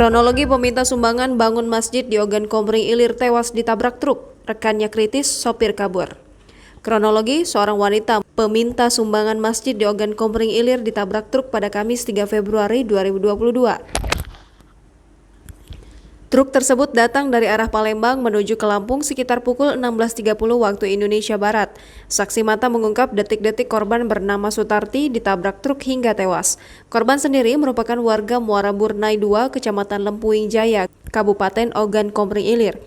Kronologi peminta sumbangan bangun masjid di Ogan Komering Ilir tewas ditabrak truk, rekannya kritis, sopir kabur. Kronologi, seorang wanita peminta sumbangan masjid di Ogan Komering Ilir ditabrak truk pada Kamis 3 Februari 2022. Truk tersebut datang dari arah Palembang menuju ke Lampung sekitar pukul 16.30 waktu Indonesia Barat. Saksi mata mengungkap detik-detik korban bernama Sutarti ditabrak truk hingga tewas. Korban sendiri merupakan warga Muara Burnai 2, Kecamatan Lempuing Jaya, Kabupaten Ogan Komering Ilir.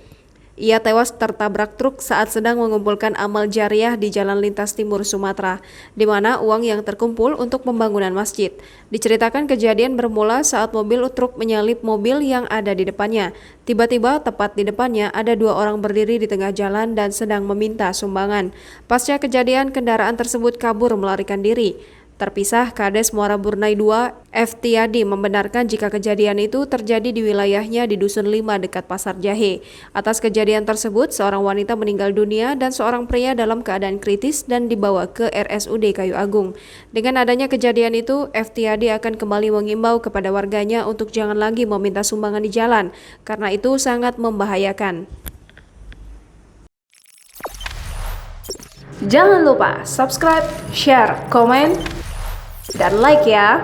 Ia tewas tertabrak truk saat sedang mengumpulkan amal jariah di Jalan Lintas Timur Sumatera, di mana uang yang terkumpul untuk pembangunan masjid. Diceritakan kejadian bermula saat mobil truk menyalip mobil yang ada di depannya. Tiba-tiba tepat di depannya ada dua orang berdiri di tengah jalan dan sedang meminta sumbangan. Pasca kejadian, kendaraan tersebut kabur melarikan diri. Terpisah, Kades Muara Burnai 2, F. Tiadi membenarkan jika kejadian itu terjadi di wilayahnya di Dusun 5 dekat Pasar Jahe. Atas kejadian tersebut, seorang wanita meninggal dunia dan seorang pria dalam keadaan kritis dan dibawa ke RSUD Kayu Agung. Dengan adanya kejadian itu, F. Tiadi akan kembali mengimbau kepada warganya untuk jangan lagi meminta sumbangan di jalan, karena itu sangat membahayakan. Jangan lupa subscribe, share, komen, dan like ya.